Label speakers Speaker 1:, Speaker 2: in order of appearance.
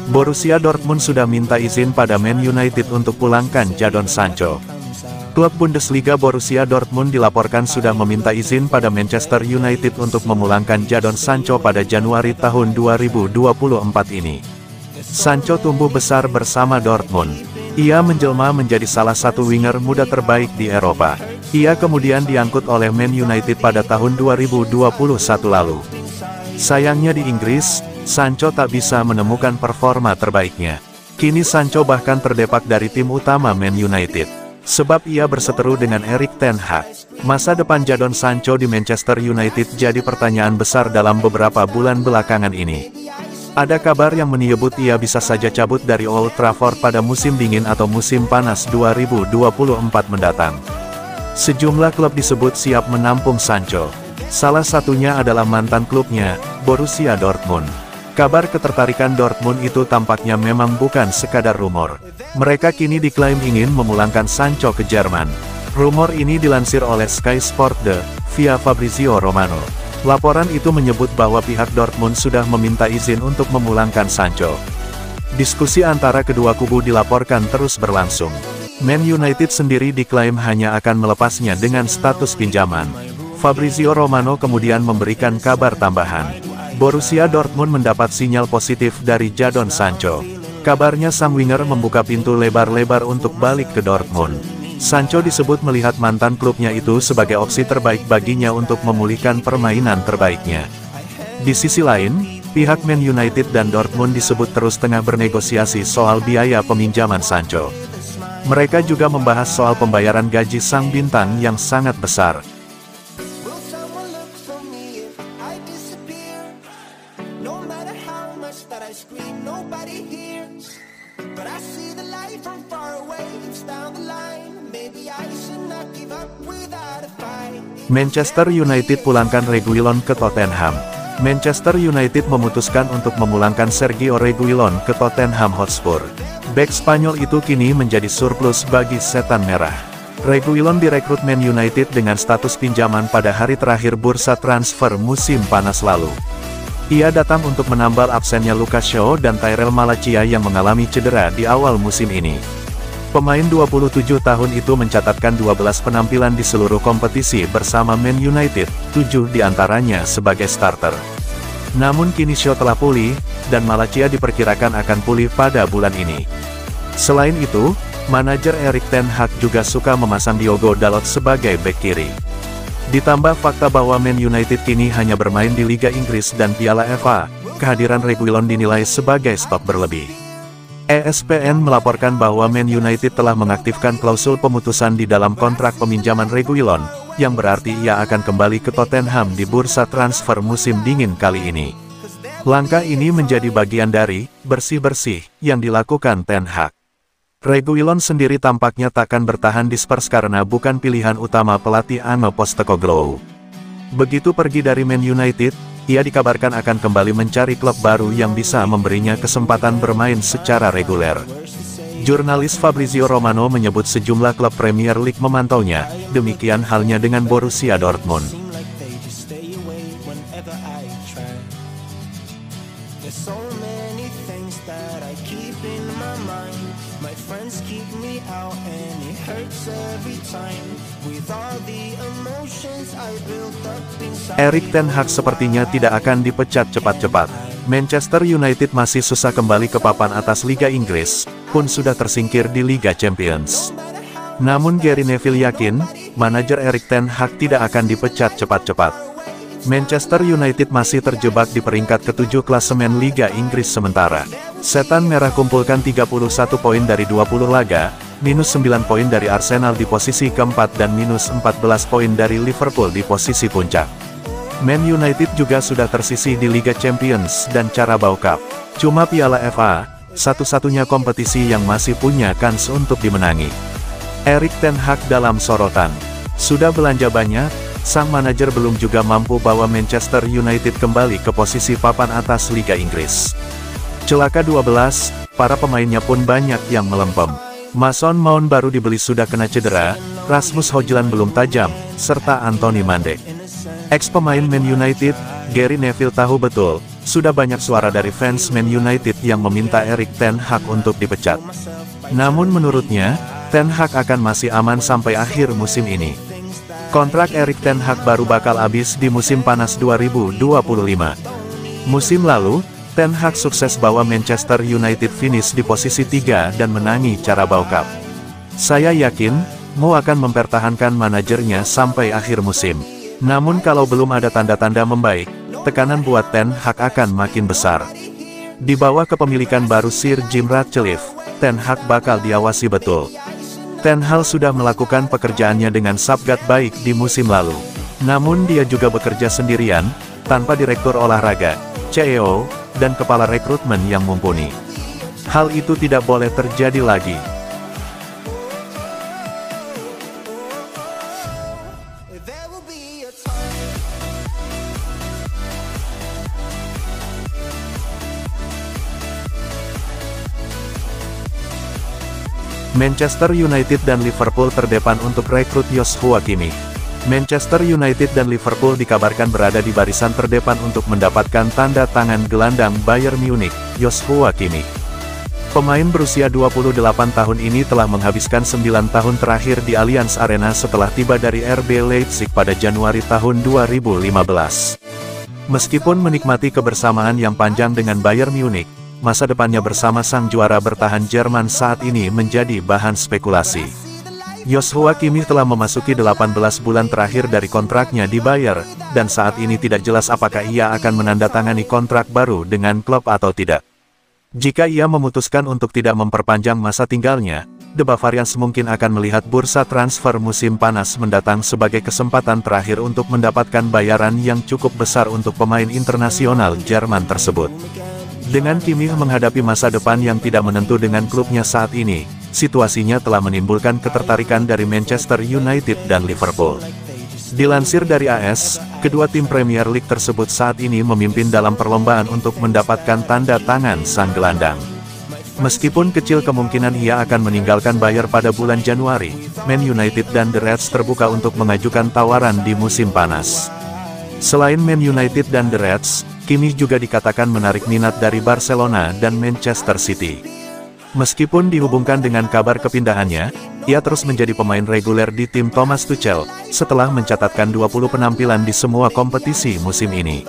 Speaker 1: Borussia Dortmund sudah minta izin pada Man United untuk pulangkan Jadon Sancho. Klub Bundesliga Borussia Dortmund dilaporkan sudah meminta izin pada Manchester United untuk memulangkan Jadon Sancho pada Januari tahun 2024 ini. Sancho tumbuh besar bersama Dortmund. Ia menjelma menjadi salah satu winger muda terbaik di Eropa. Ia kemudian diangkut oleh Man United pada tahun 2021 lalu. Sayangnya di Inggris, Sancho tak bisa menemukan performa terbaiknya. Kini Sancho bahkan terdepak dari tim utama Man United. Sebab ia berseteru dengan Erik ten Hag. Masa depan Jadon Sancho di Manchester United jadi pertanyaan besar dalam beberapa bulan belakangan ini. Ada kabar yang menyebut ia bisa saja cabut dari Old Trafford pada musim dingin atau musim panas 2024 mendatang. Sejumlah klub disebut siap menampung Sancho. Salah satunya adalah mantan klubnya, Borussia Dortmund. Kabar ketertarikan Dortmund itu tampaknya memang bukan sekadar rumor. Mereka kini diklaim ingin memulangkan Sancho ke Jerman. Rumor ini dilansir oleh Sky Sport via Fabrizio Romano. Laporan itu menyebut bahwa pihak Dortmund sudah meminta izin untuk memulangkan Sancho. Diskusi antara kedua kubu dilaporkan terus berlangsung. Man United sendiri diklaim hanya akan melepasnya dengan status pinjaman. Fabrizio Romano kemudian memberikan kabar tambahan. Borussia Dortmund mendapat sinyal positif dari Jadon Sancho. Kabarnya sang winger membuka pintu lebar-lebar untuk balik ke Dortmund. Sancho disebut melihat mantan klubnya itu sebagai opsi terbaik baginya untuk memulihkan permainan terbaiknya. Di sisi lain, pihak Man United dan Dortmund disebut terus tengah bernegosiasi soal biaya peminjaman Sancho. Mereka juga membahas soal pembayaran gaji sang bintang yang sangat besar. Manchester United pulangkan Reguilon ke Tottenham. Manchester United memutuskan untuk memulangkan Sergio Reguilon ke Tottenham Hotspur. Bek Spanyol itu kini menjadi surplus bagi Setan Merah. Reguilon direkrut Man United dengan status pinjaman pada hari terakhir bursa transfer musim panas lalu. Ia datang untuk menambal absennya Lucas Shaw dan Tyrell Malacia yang mengalami cedera di awal musim ini. Pemain 27 tahun itu mencatatkan 12 penampilan di seluruh kompetisi bersama Man United, 7 diantaranya sebagai starter. Namun kini Shaw telah pulih, dan Malacia diperkirakan akan pulih pada bulan ini. Selain itu, manajer Erik ten Hag juga suka memasang Diogo Dalot sebagai bek kiri. Ditambah fakta bahwa Man United kini hanya bermain di Liga Inggris dan Piala FA, kehadiran Reguilon dinilai sebagai stok berlebih. ESPN melaporkan bahwa Man United telah mengaktifkan klausul pemutusan di dalam kontrak peminjaman Reguilon, yang berarti ia akan kembali ke Tottenham di bursa transfer musim dingin kali ini. Langkah ini menjadi bagian dari bersih-bersih yang dilakukan ten Hag. Reguilon sendiri tampaknya takkan bertahan di Spurs karena bukan pilihan utama pelatih Ange Postecoglou. Begitu pergi dari Man United, ia dikabarkan akan kembali mencari klub baru yang bisa memberinya kesempatan bermain secara reguler. Jurnalis Fabrizio Romano menyebut sejumlah klub Premier League memantaunya, demikian halnya dengan Borussia Dortmund. Erik ten Hag sepertinya tidak akan dipecat cepat-cepat. Manchester United masih susah kembali ke papan atas Liga Inggris, pun sudah tersingkir di Liga Champions. Namun Gary Neville yakin, manajer Erik ten Hag tidak akan dipecat cepat-cepat. Manchester United masih terjebak di peringkat ke-7 klasemen Liga Inggris sementara. Setan Merah kumpulkan 31 poin dari 20 laga, minus 9 poin dari Arsenal di posisi keempat dan minus 14 poin dari Liverpool di posisi puncak. Man United juga sudah tersisih di Liga Champions dan Carabao Cup. Cuma Piala FA, satu-satunya kompetisi yang masih punya kans untuk dimenangi. Erik ten Hag dalam sorotan. Sudah belanja banyak, sang manajer belum juga mampu bawa Manchester United kembali ke posisi papan atas Liga Inggris. Celaka 12, para pemainnya pun banyak yang melempem. Mason Mount baru dibeli sudah kena cedera, Rasmus Højlund belum tajam, serta Anthony Mandek. Ex-pemain Man United, Gary Neville tahu betul, Sudah banyak suara dari fans Man United yang meminta Erik ten Hag untuk dipecat. Namun menurutnya, Ten Hag akan masih aman sampai akhir musim ini. Kontrak Erik ten Hag baru bakal habis di musim panas 2025. Musim lalu, Ten Hag sukses bawa Manchester United finish di posisi 3 dan menangi Carabao Cup. Saya yakin, Mo akan mempertahankan manajernya sampai akhir musim. Namun kalau belum ada tanda-tanda membaik, tekanan buat Ten Hag akan makin besar. Di bawah kepemilikan baru Sir Jim Ratcliffe, Ten Hag bakal diawasi betul. Ten Hag sudah melakukan pekerjaannya dengan sabgat baik di musim lalu. Namun dia juga bekerja sendirian, tanpa direktur olahraga, CEO, dan kepala rekrutmen yang mumpuni. Hal itu tidak boleh terjadi lagi. Manchester United dan Liverpool terdepan untuk rekrut Joshua Kimmich. Manchester United dan Liverpool dikabarkan berada di barisan terdepan untuk mendapatkan tanda tangan gelandang Bayern Munich, Joshua Kimmich. Pemain berusia 28 tahun ini telah menghabiskan 9 tahun terakhir di Allianz Arena setelah tiba dari RB Leipzig pada Januari tahun 2015. Meskipun menikmati kebersamaan yang panjang dengan Bayern Munich, masa depannya bersama sang juara bertahan Jerman saat ini menjadi bahan spekulasi. Joshua Kimmich telah memasuki 18 bulan terakhir dari kontraknya di Bayern, dan saat ini tidak jelas apakah ia akan menandatangani kontrak baru dengan klub atau tidak. Jika ia memutuskan untuk tidak memperpanjang masa tinggalnya, The Bavarians mungkin akan melihat bursa transfer musim panas mendatang sebagai kesempatan terakhir untuk mendapatkan bayaran yang cukup besar untuk pemain internasional Jerman tersebut. Dengan Kimmich menghadapi masa depan yang tidak menentu dengan klubnya saat ini, situasinya telah menimbulkan ketertarikan dari Manchester United dan Liverpool. Dilansir dari AS, kedua tim Premier League tersebut saat ini memimpin dalam perlombaan untuk mendapatkan tanda tangan sang gelandang. Meskipun kecil kemungkinan ia akan meninggalkan Bayern pada bulan Januari, Man United dan The Reds terbuka untuk mengajukan tawaran di musim panas. Selain Man United dan The Reds, Kimmich juga dikatakan menarik minat dari Barcelona dan Manchester City. Meskipun dihubungkan dengan kabar kepindahannya, ia terus menjadi pemain reguler di tim Thomas Tuchel, setelah mencatatkan 20 penampilan di semua kompetisi musim ini.